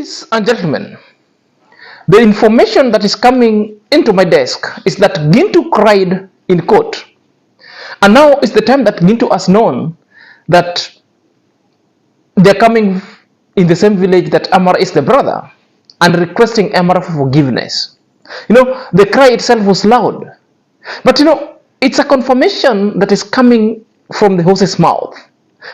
Ladies and gentlemen, the information that is coming into my desk is that Gintu cried in court. And now is the time that Gintu has known that they're coming in the same village that Iammarwa is the brother and requesting Iammarwa for forgiveness. The cry itself was loud. But it's a confirmation that is coming from the horse's mouth.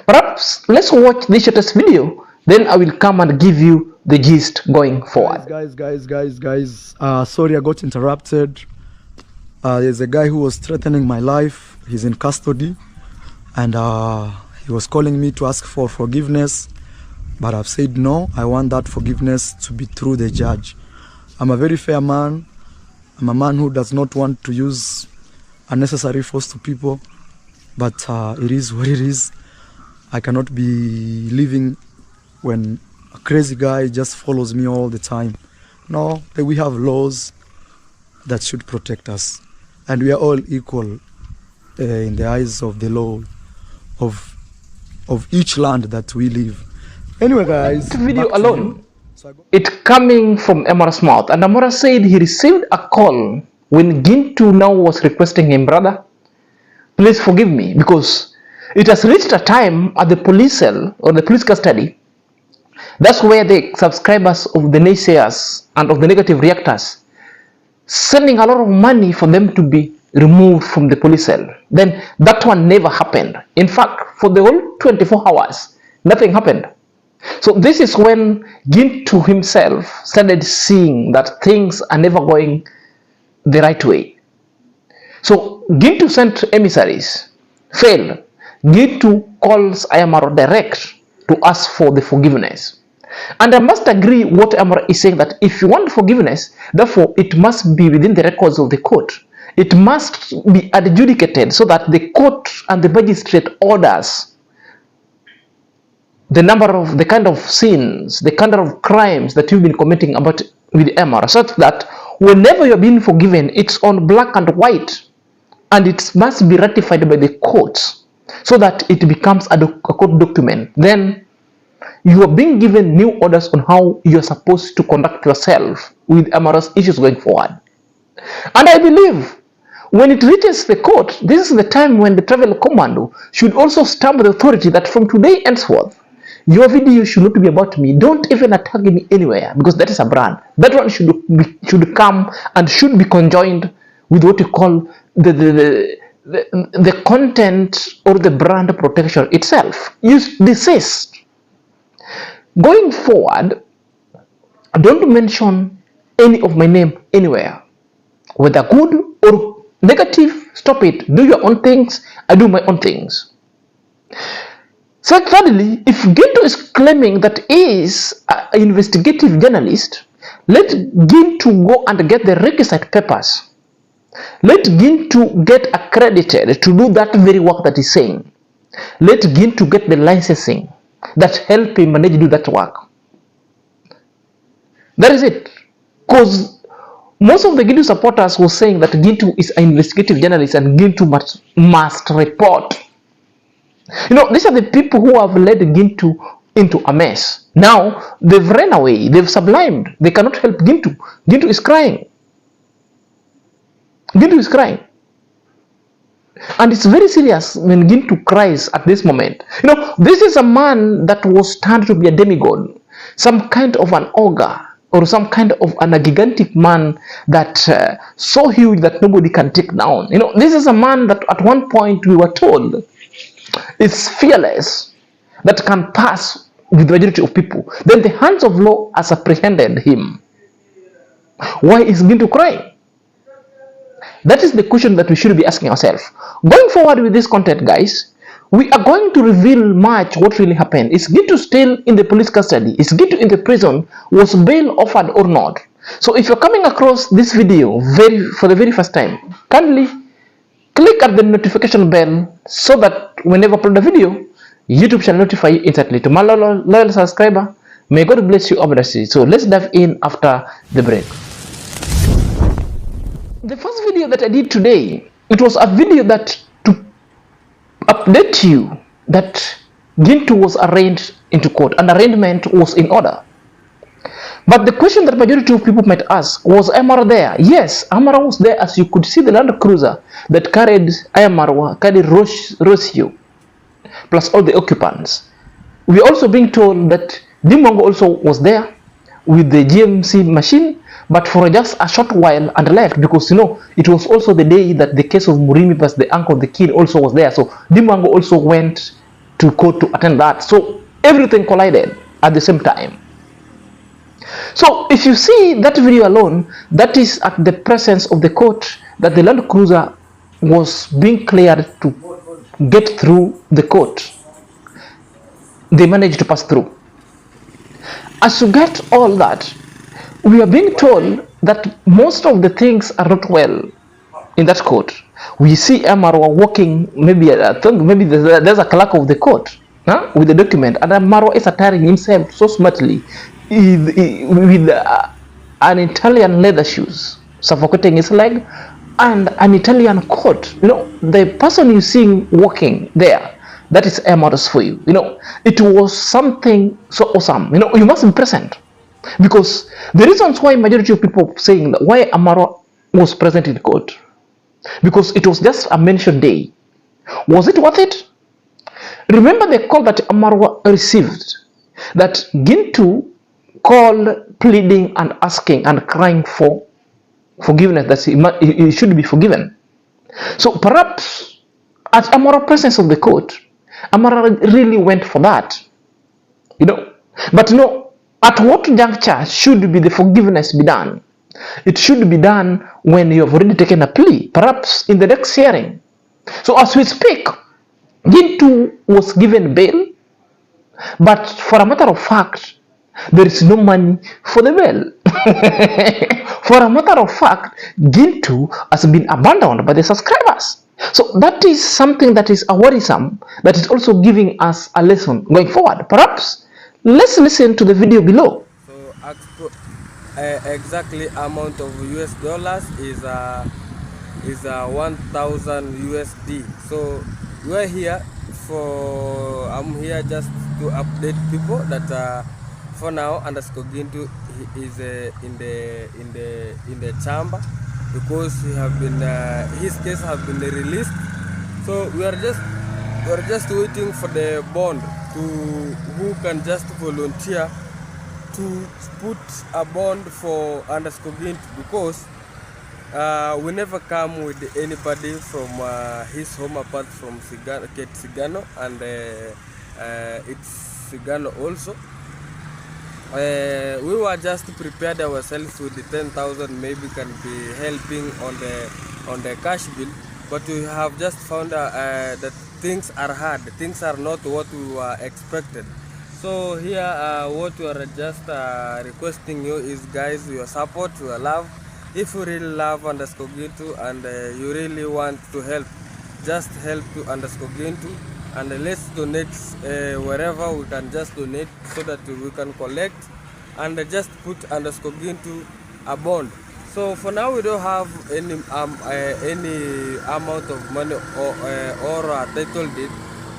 Perhaps let's watch this shortest video, then I will come and give you the gist going forward. Guys, sorry I got interrupted. There's a guy who was threatening my life. He's in custody, and he was calling me to ask for forgiveness, but I've said no. I want that forgiveness to be through the judge. I'm a very fair man. I'm a man who does not want to use unnecessary force to people, but it is what it is. I cannot be living when a crazy guy just follows me all the time. No, we have laws that should protect us, and we are all equal in the eyes of the law of each land that we live. Anyway, guys, this video alone, it's coming from Iammarwa's mouth, and Iammarwa said he received a call when Gintu now was requesting him, brother, please forgive me, because it has reached a time at the police cell or the police custody. That's where the subscribers of the naysayers and of the negative reactors sending a lot of money for them to be removed from the police cell. Then that one never happened. In fact, for the whole 24 hours, nothing happened. So this is when Gintu himself started seeing that things are never going the right way. So Gintu sent emissaries, failed. Gintu calls Iammarwa direct to ask for the forgiveness. And I must agree what Iammarwa is saying, that if you want forgiveness, therefore it must be within the records of the court. It must be adjudicated so that the court and the magistrate orders the kind of sins, the kind of crimes that you've been committing with Iammarwa, such that whenever you're being forgiven, it's on black and white, and it must be ratified by the courts so that it becomes a court document. Then you are being given new orders on how you are supposed to conduct yourself with Iammarwa's issues going forward. And I believe when it reaches the court, this is the time when the travel commando should also stamp the authority that from today henceforth, your video should not be about me. Don't even attack me anywhere, because that is a brand. That one should come and should be conjoined with what you call the content or the brand protection itself. You desist. Going forward, don't mention any of my name anywhere, whether good or negative. Stop it. Do your own things. I do my own things. So thirdly, if Gintu is claiming that he is an investigative journalist, let Gintu go and get the requisite papers. Let Gintu get accredited to do that very work that he's saying. Let Gintu get the licensing that help him manage to do that work. That is it. Because most of the Gintu supporters were saying that Gintu is an investigative journalist and Gintu must report. These are the people who have led Gintu into a mess. Now, they've run away. They've sublimed. They cannot help Gintu. Gintu is crying. Gintu is crying. And it's very serious when Gintu cries at this moment. This is a man that was turned to be a demigod, some kind of an ogre, or some kind of a gigantic man that so huge that nobody can take down. This is a man that at one point we were told is fearless, that can pass with the majority of people. Then the hands of law has apprehended him. Why is Gintu crying? That is the question that we should be asking ourselves. Going forward with this content, guys, we are going to reveal much what really happened. Is Gintu still in the police custody? Is Gintu in the prison? Was bail offered or not? So if you're coming across this video for the very first time, kindly click at the notification bell so that whenever I upload a video, YouTube shall notify you instantly. To my loyal subscriber, may God bless you abundantly. So let's dive in after the break. The first video that I did today, it was a video that to update you that Gintu was arraigned into court, and arraignment was in order. But the question that majority of people might ask, was Iammarwa there? Yes, Iammarwa was there, as you could see the Land Cruiser that carried Iammarwa, carried Rossio, plus all the occupants. We are also being told that Dimwango also was there with the GMC machine, but for just a short while and left, because it was also the day that the case of Murimi plus the uncle of the kid also was there. So Dimwango also went to court to attend that. So everything collided at the same time. So if you see that video alone, that is at the presence of the court that the Land Cruiser was being cleared to get through the court. They managed to pass through. As you get all that, we are being told that most of the things are not well in that court. We see Iammarwa walking, maybe I think maybe there's a clerk of the court with the document, and Iammarwa is attiring himself so smartly with an Italian leather shoes, suffocating his leg, and an Italian coat. The person you see walking there, that is Iammarwa's for you. It was something so awesome. You must be present, because the reasons why majority of people saying that why Iammarwa was present in court, because it was just a mentioned day. Was it worth it? Remember the call that Iammarwa received, that Gintu called, pleading and asking and crying for forgiveness, that he should be forgiven. So perhaps at Iammarwa's presence of the court, Iammarwa really went for that. But at what juncture should be the forgiveness be done? It should be done when you have already taken a plea, perhaps in the next hearing. So as we speak, Gintu was given bail, but for a matter of fact, there is no money for the bail. For a matter of fact, Gintu has been abandoned by the subscribers. So that is something that is a worrisome, that is also giving us a lesson going forward. Perhaps let's listen to the video below. So exactly amount of US dollars is 1,000 USD. So we're here I'm here just to update people that for now underscore Gintu is in the chamber, because his case have been released. So we're just waiting for the bond who can just volunteer to put a bond for underscore Gintu, because we never come with anybody from his home apart from Kate Sigano, and it's Sigano also. We were just prepared ourselves with the 10,000, maybe can be helping on the cash bill, but we have just found that things are hard. Things are not what we were expected. So here, what we are just requesting you is, guys, your support, your love. If you really love underscore Gintu and you really want to help, just help to underscore Gintu, and let's donate wherever we can just donate, so that we can collect and just put underscore Gintu a bond. So for now we don't have any amount of money or a title deed.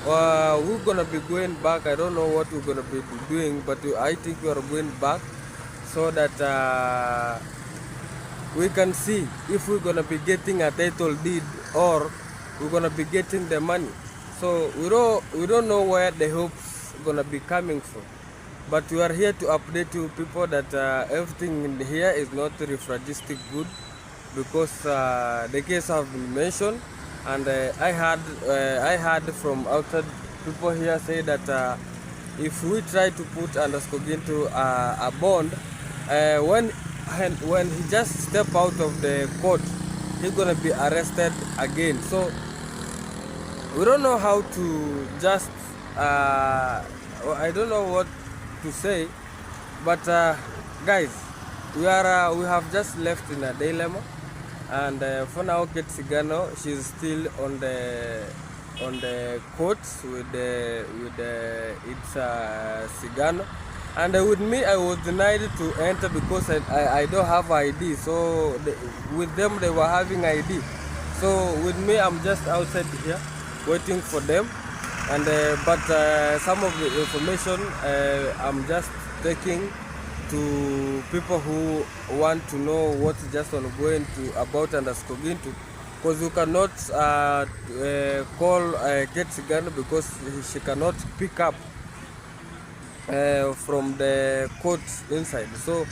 We're gonna be going back. I don't know what we're gonna be doing, but I think we are going back so that we can see if we're gonna be getting a title deed or we're gonna be getting the money. So we don't know where the hope's gonna be coming from, but we are here to update you people that everything in here is not refragistic good, because the case have been mentioned, and I heard from outside people here say that if we try to put underscore into a bond, when he just step out of the court, he's gonna be arrested again. So we don't know how to just I don't know what to say, but guys, we have just left in a dilemma, and for now Kate Sigano, she's still on the courts with it's Sigano, and with me I was denied to enter because I don't have ID. So with them they were having ID, so with me I'm just outside here waiting for them, and but some of the information I'm just taking to people who want to know what is just on going to about underscore Gintu, because you cannot call Kate Ghana because she cannot pick up from the court inside. So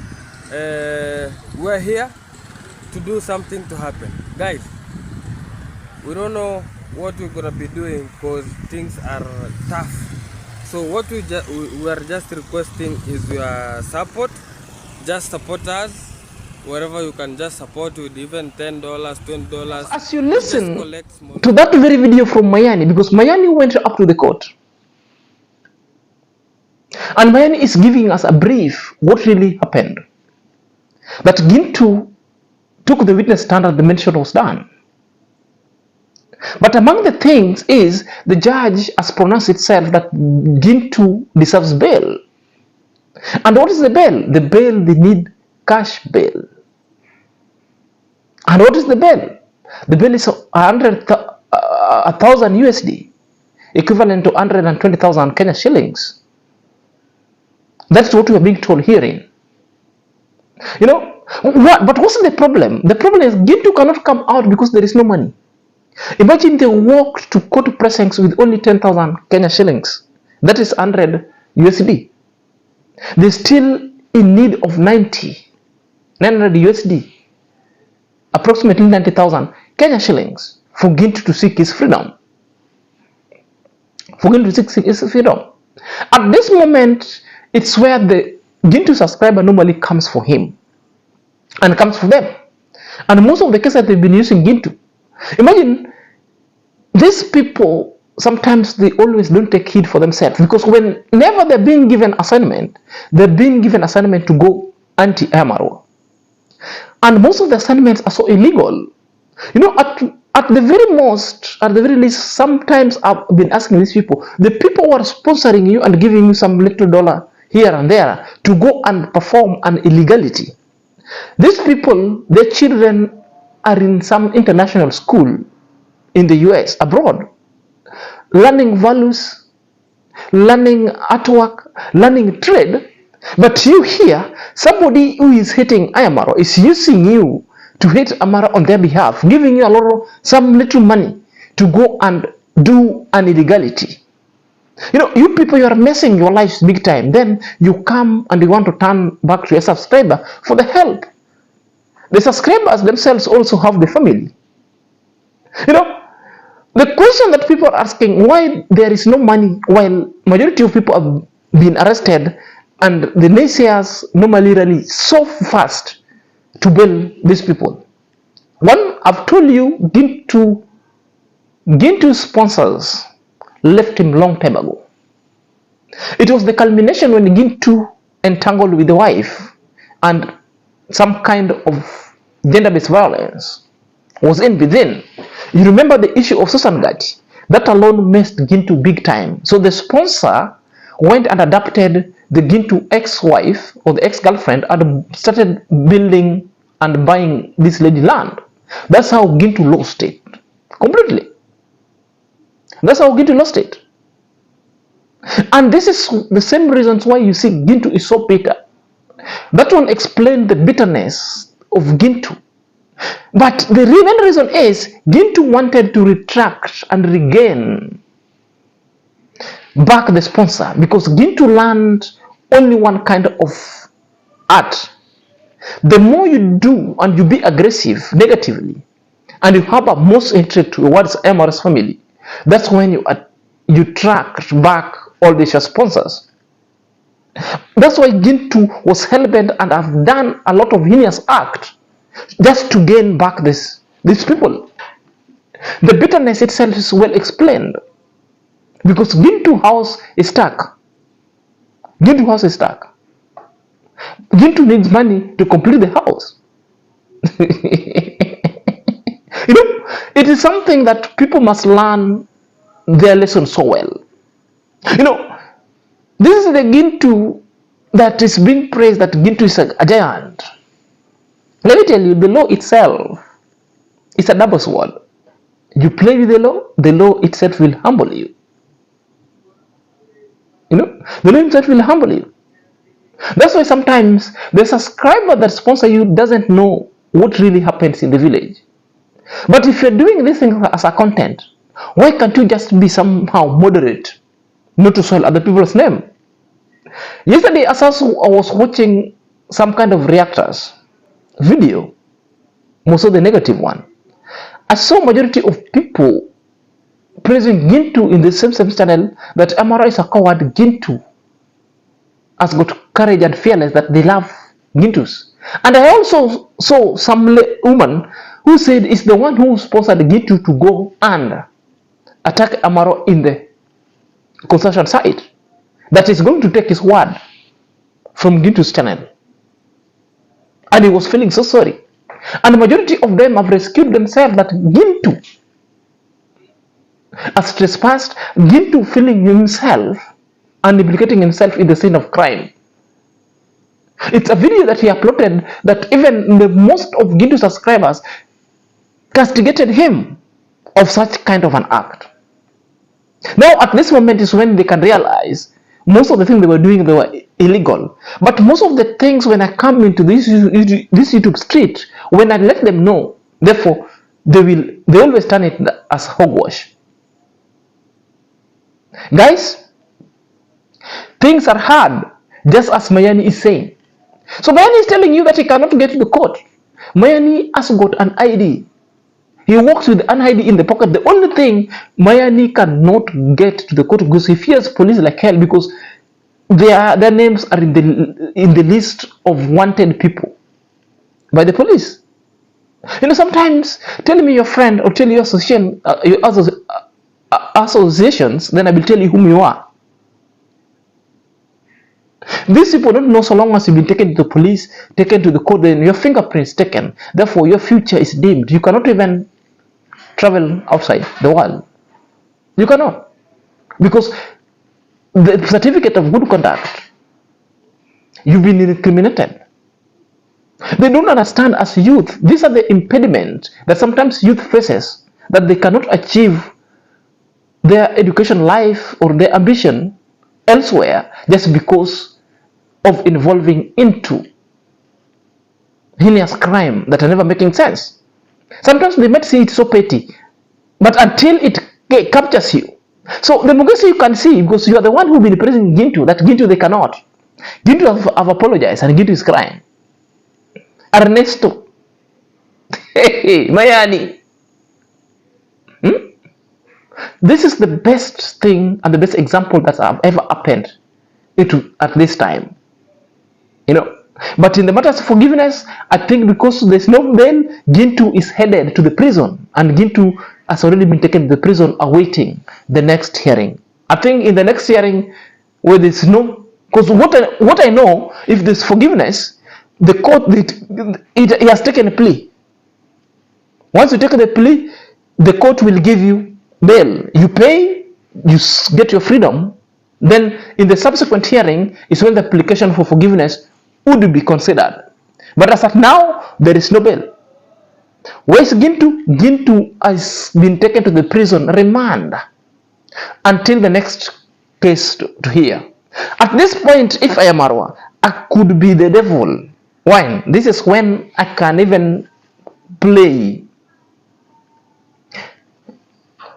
we're here to do something to happen, guys. We don't know what we're gonna be doing because things are tough. So what we are just requesting is your support. Just support us wherever you can. Just support with even $10, $20. As you listen to that very video from Mayani, because Mayani went up to the court, and Mayani is giving us a brief what really happened. That Gintu took the witness stand and the mention was done. But among the things is the judge has pronounced itself that Gintu deserves bail. And what is the bail? The bail, they need cash bail. And what is the bail? The bail is 1,000 USD, equivalent to 120,000 Kenya shillings. That's what we are being told herein. You know, but what's the problem? The problem is Gintu cannot come out because there is no money. Imagine they walked to court precincts with only 10,000 Kenya shillings. That is 100 USD. They're still in need of 900 USD, approximately 90,000 Kenya shillings, for Gintu to seek his freedom. For Gintu to seek his freedom. At this moment, it's where the Gintu subscriber normally comes for him and comes for them. And most of the cases they've been using Gintu. Imagine these people, sometimes they always don't take heed for themselves, because whenever they're being given assignment, they're being given assignment to go anti-Iammarwa. And most of the assignments are so illegal. You know, at the very most, at the very least, sometimes I've been asking these people, the people who are sponsoring you and giving you some little dollar here and there to go and perform an illegality. These people, their children are in some international school in the US, abroad, learning values, learning artwork, learning trade. But you here, somebody who is hating Iammarwa is using you to hate Iammarwa on their behalf, giving you some little money to go and do an illegality. You know, you people, you are messing your lives big time. Then you come and you want to turn back to your subscriber for the help. The subscribers themselves also have the family. You know, the question that people are asking, why there is no money while majority of people have been arrested, and the naysayers normally rally so fast to bail these people. One, I've told you, Gintu sponsors left him long time ago. It was the culmination when Gintu entangled with the wife and some kind of gender-based violence was in within. You remember the issue of Susan Gati? That alone messed Gintu big time. So the sponsor went and adopted the Gintu ex-wife or the ex-girlfriend and started building and buying this lady land. That's how Gintu lost it completely. That's how Gintu lost it. And this is the same reasons why you see Gintu is so bitter. That one explained the bitterness of Gintu. But the main reason is Gintu wanted to retract and regain back the sponsor, because Gintu learned only one kind of art. The more you do and you be aggressive negatively and you have a most interest towards Iammarwa's family, that's when you track back all these sponsors. That's why Gintu was hell-bent and have done a lot of heinous act just to gain back these people. The bitterness itself is well explained, because Gintu house is stuck. Gintu house is stuck. Gintu needs money to complete the house. You know, it is something that people must learn their lesson so well. You know, this is the Gintu that is being praised, that Gintu is a giant. Let me tell you, the law itself is a double sword. You play with the law itself will humble you. You know, the law itself will humble you. That's why sometimes the subscriber that sponsor you doesn't know what really happens in the village. But if you're doing this thing as a content, why can't you just be somehow moderate, not to soil other people's name? Yesterday, as I was watching some kind of reactors video, most of the negative one, I saw majority of people praising Gintu in the same channel that Iammarwa is a coward. Gintu has got courage and fearless, that they love Gintus. And I also saw some woman who said it's the one who sponsored Gintu to go and attack Iammarwa in the construction site, that is going to take his word from Gintu's channel. And he was feeling so sorry. And the majority of them have rescued themselves, that Gintu has trespassed, Gintu feeling himself and implicating himself in the sin of crime. It's a video that he uploaded that even the most of Gintu's subscribers castigated him of such kind of an act. Now at this moment is when they can realize most of the things they were doing, they were illegal. But most of the things, when I come into this YouTube street, when I let them know, therefore they always turn it as hogwash. Guys, things are hard, just as Mayani is saying. So Mayani is telling you that he cannot get to the court. Mayani has got an ID. He walks with an ID in the pocket. The only thing, Mayani cannot get to the court because he fears police like hell, because their names are in the list of wanted people by the police. You know, sometimes tell me your friend or tell your associations, then I will tell you whom you are. These people don't know, so long as you've been taken to the police, taken to the court, then your fingerprints taken. Therefore, your future is dimmed. You cannot even travel outside the world. You cannot. Because the certificate of good conduct, you've been incriminated. They don't understand as youth. These are the impediments that sometimes youth faces, that they cannot achieve their education life or their ambition elsewhere just because of involving into heinous crime that are never making sense. Sometimes they might see it so petty, but until it captures you. So the Mugesi you can see, because you are the one who will be praising Gintu, that Gintu they cannot. Gintu have apologized and Gintu is crying. Ernesto, hey, Mayani. This is the best thing and the best example that have ever happened at this time. You know, but in the matters of forgiveness, I think because there's no bail, Gintu is headed to the prison, and Gintu has already been taken to the prison awaiting the next hearing. I think in the next hearing, where there's no, because what I know, if there's forgiveness, the court, it has taken a plea. Once you take the plea, the court will give you bail. You pay, you get your freedom. Then in the subsequent hearing is when the application for forgiveness would be considered. But as of now, there is no bail. Where is Gintu? Gintu has been taken to the prison, remand, until the next case to hear. At this point, if Iammarwa, I could be the devil. Why? This is when I can even play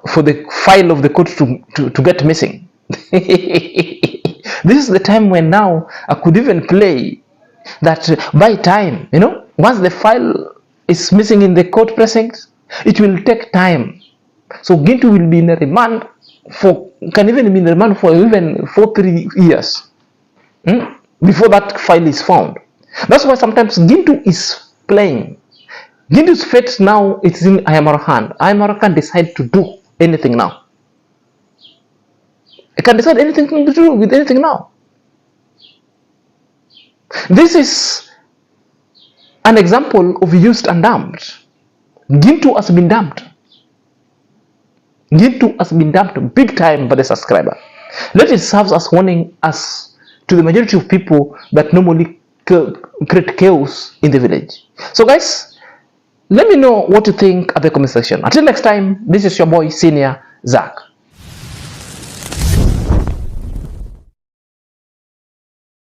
for the file of the court to get missing. This is the time when now I could even play that by time, you know, once the file is missing in the court precinct, it will take time. So Gintu will be in a remand can even be in a remand for even 3 years before that file is found. That's why sometimes Gintu is playing. Gintu's fate now is in Iammarwa's hand. Iammarwa can decide to do anything now. I can decide anything to do with anything now. This is an example of used and dumped. Gintu has been dumped. Gintu has been dumped big time by the subscriber. Let it serve as warning as to the majority of people that normally create chaos in the village. So guys, let me know what you think at the comment section. Until next time, this is your boy Senior Zach.